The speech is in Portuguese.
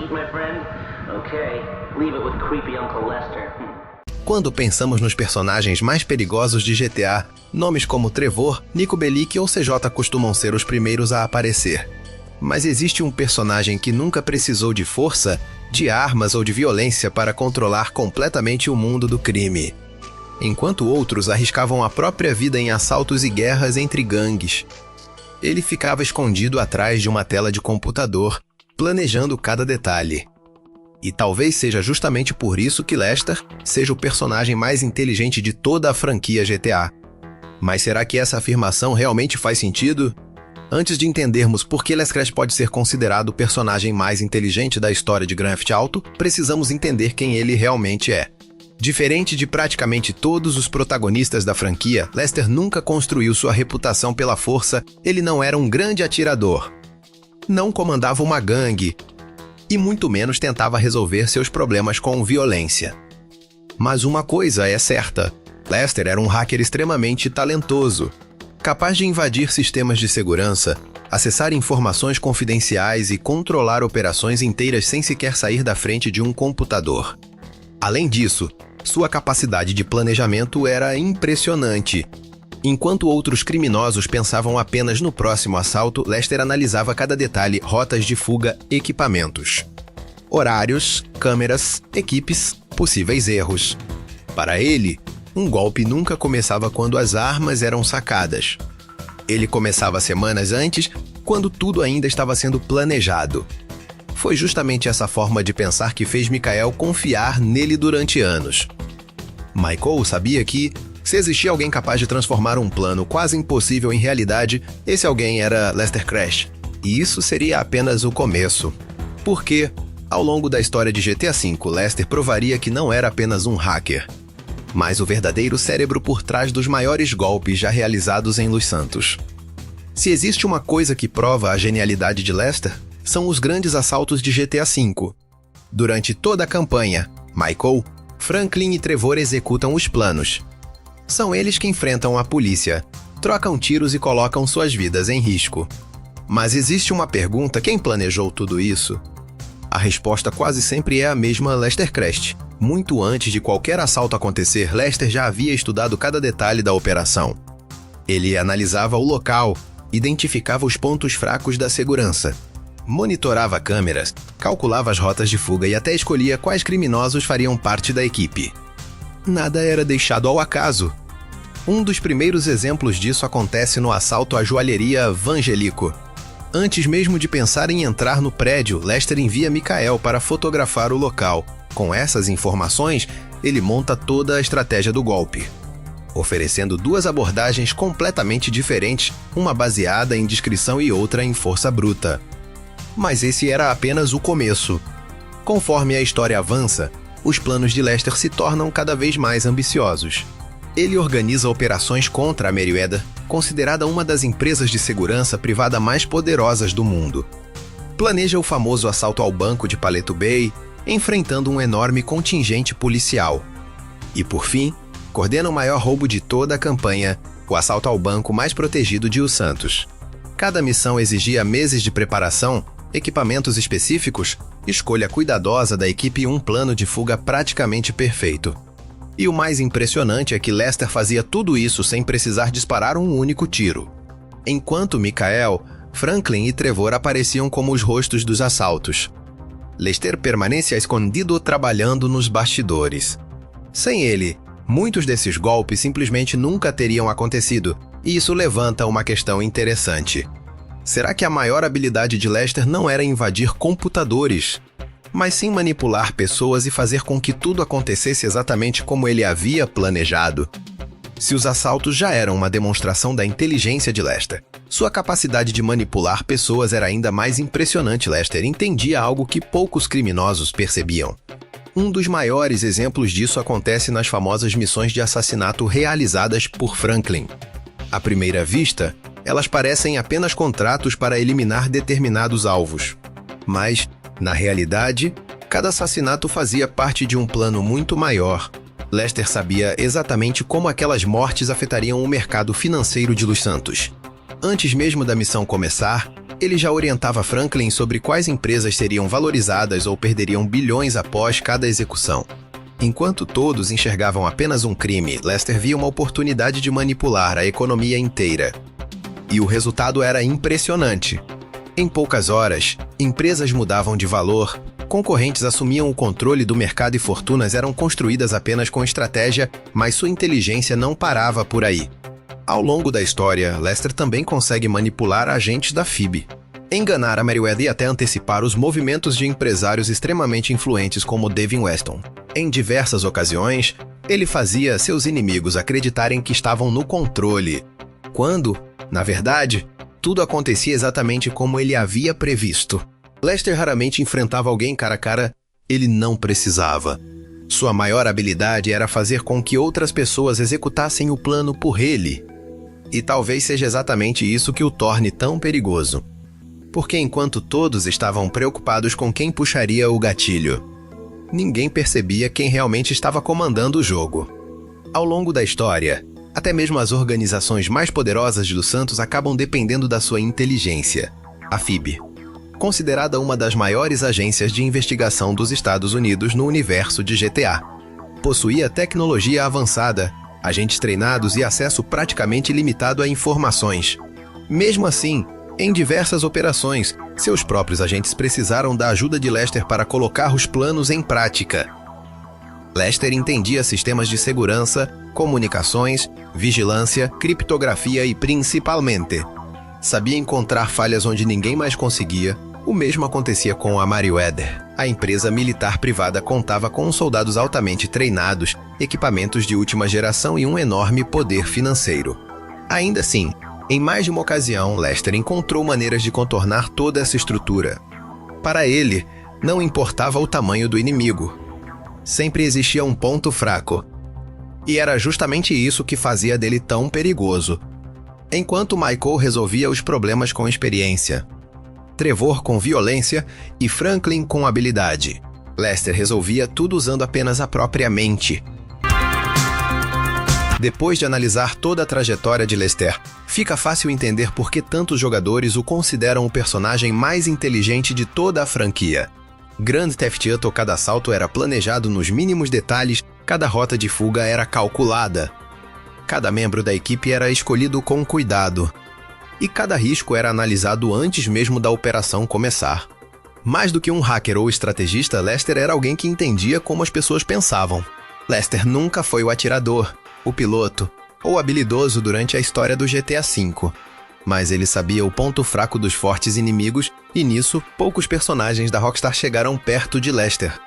eat, my friend? Okay, leave it with creepy Uncle Lester. Quando pensamos nos personagens mais perigosos de GTA, nomes como Trevor, Niko Bellic ou CJ costumam ser os primeiros a aparecer. Mas existe um personagem que nunca precisou de força, de armas ou de violência para controlar completamente o mundo do crime. Enquanto outros arriscavam a própria vida em assaltos e guerras entre gangues, ele ficava escondido atrás de uma tela de computador, planejando cada detalhe. E talvez seja justamente por isso que Lester seja o personagem mais inteligente de toda a franquia GTA. Mas será que essa afirmação realmente faz sentido? Antes de entendermos por que Les Crash pode ser considerado o personagem mais inteligente da história de Grand Theft Auto, precisamos entender quem ele realmente é. Diferente de praticamente todos os protagonistas da franquia, Lester nunca construiu sua reputação pela força, ele não era um grande atirador. Não comandava uma gangue, e muito menos tentava resolver seus problemas com violência. Mas uma coisa é certa, Lester era um hacker extremamente talentoso, capaz de invadir sistemas de segurança, acessar informações confidenciais e controlar operações inteiras sem sequer sair da frente de um computador. Além disso, sua capacidade de planejamento era impressionante. Enquanto outros criminosos pensavam apenas no próximo assalto, Lester analisava cada detalhe, rotas de fuga, equipamentos, horários, câmeras, equipes, possíveis erros. Para ele, um golpe nunca começava quando as armas eram sacadas. Ele começava semanas antes, quando tudo ainda estava sendo planejado. Foi justamente essa forma de pensar que fez Michael confiar nele durante anos. Michael sabia que, se existia alguém capaz de transformar um plano quase impossível em realidade, esse alguém era Lester Crash. E isso seria apenas o começo. Porque, ao longo da história de GTA V, Lester provaria que não era apenas um hacker, mas o verdadeiro cérebro por trás dos maiores golpes já realizados em Los Santos. Se existe uma coisa que prova a genialidade de Lester, são os grandes assaltos de GTA V. Durante toda a campanha, Michael, Franklin e Trevor executam os planos. São eles que enfrentam a polícia, trocam tiros e colocam suas vidas em risco. Mas existe uma pergunta: quem planejou tudo isso? A resposta quase sempre é a mesma: Lester Crash. Muito antes de qualquer assalto acontecer, Lester já havia estudado cada detalhe da operação. Ele analisava o local, identificava os pontos fracos da segurança, monitorava câmeras, calculava as rotas de fuga e até escolhia quais criminosos fariam parte da equipe. Nada era deixado ao acaso. Um dos primeiros exemplos disso acontece no assalto à joalheria Vangelico. Antes mesmo de pensar em entrar no prédio, Lester envia Michael para fotografar o local. Com essas informações, ele monta toda a estratégia do golpe, oferecendo duas abordagens completamente diferentes, uma baseada em discrição e outra em força bruta. Mas esse era apenas o começo. Conforme a história avança, os planos de Lester se tornam cada vez mais ambiciosos. Ele organiza operações contra a Merryweather, considerada uma das empresas de segurança privada mais poderosas do mundo. Planeja o famoso assalto ao banco de Paleto Bay, enfrentando um enorme contingente policial. E, por fim, coordena o maior roubo de toda a campanha, o assalto ao banco mais protegido de Los Santos. Cada missão exigia meses de preparação, equipamentos específicos, escolha cuidadosa da equipe e um plano de fuga praticamente perfeito. E o mais impressionante é que Lester fazia tudo isso sem precisar disparar um único tiro. Enquanto Michael, Franklin e Trevor apareciam como os rostos dos assaltos, Lester permanecia escondido trabalhando nos bastidores. Sem ele, muitos desses golpes simplesmente nunca teriam acontecido, e isso levanta uma questão interessante. Será que a maior habilidade de Lester não era invadir computadores, mas sim manipular pessoas e fazer com que tudo acontecesse exatamente como ele havia planejado? Se os assaltos já eram uma demonstração da inteligência de Lester, sua capacidade de manipular pessoas era ainda mais impressionante. Lester entendia algo que poucos criminosos percebiam. Um dos maiores exemplos disso acontece nas famosas missões de assassinato realizadas por Franklin. À primeira vista, elas parecem apenas contratos para eliminar determinados alvos. Mas, na realidade, cada assassinato fazia parte de um plano muito maior. Lester sabia exatamente como aquelas mortes afetariam o mercado financeiro de Los Santos. Antes mesmo da missão começar, Ele já orientava Franklin sobre quais empresas seriam valorizadas ou perderiam bilhões após cada execução. Enquanto todos enxergavam apenas um crime, Lester via uma oportunidade de manipular a economia inteira. E o resultado era impressionante. Em poucas horas, empresas mudavam de valor, concorrentes assumiam o controle do mercado e fortunas eram construídas apenas com estratégia, mas sua inteligência não parava por aí. Ao longo da história, Lester também consegue manipular agentes da FIB, enganar a Merryweather e até antecipar os movimentos de empresários extremamente influentes como Devin Weston. Em diversas ocasiões, ele fazia seus inimigos acreditarem que estavam no controle, quando, na verdade, tudo acontecia exatamente como ele havia previsto. Lester raramente enfrentava alguém cara a cara, ele não precisava. Sua maior habilidade era fazer com que outras pessoas executassem o plano por ele. E talvez seja exatamente isso que o torne tão perigoso. Porque enquanto todos estavam preocupados com quem puxaria o gatilho, ninguém percebia quem realmente estava comandando o jogo. Ao longo da história, até mesmo as organizações mais poderosas dos Santos acabam dependendo da sua inteligência. A FIB, considerada uma das maiores agências de investigação dos Estados Unidos no universo de GTA, possuía tecnologia avançada, agentes treinados e acesso praticamente ilimitado a informações. Mesmo assim, em diversas operações, seus próprios agentes precisaram da ajuda de Lester para colocar os planos em prática. Lester entendia sistemas de segurança, comunicações, vigilância, criptografia e, principalmente, sabia encontrar falhas onde ninguém mais conseguia. O mesmo acontecia com a Merryweather. A empresa militar privada contava com soldados altamente treinados, equipamentos de última geração e um enorme poder financeiro. Ainda assim, em mais de uma ocasião, Lester encontrou maneiras de contornar toda essa estrutura. Para ele, não importava o tamanho do inimigo. Sempre existia um ponto fraco. E era justamente isso que fazia dele tão perigoso. Enquanto Michael resolvia os problemas com experiência, Trevor com violência e Franklin com habilidade, Lester resolvia tudo usando apenas a própria mente. Depois de analisar toda a trajetória de Lester, fica fácil entender por que tantos jogadores o consideram o personagem mais inteligente de toda a franquia. Grand Theft Auto, cada assalto era planejado nos mínimos detalhes, cada rota de fuga era calculada. Cada membro da equipe era escolhido com cuidado. E cada risco era analisado antes mesmo da operação começar. Mais do que um hacker ou estrategista, Lester era alguém que entendia como as pessoas pensavam. Lester nunca foi o atirador, o piloto ou habilidoso durante a história do GTA V. Mas ele sabia o ponto fraco dos fortes inimigos e nisso, poucos personagens da Rockstar chegaram perto de Lester.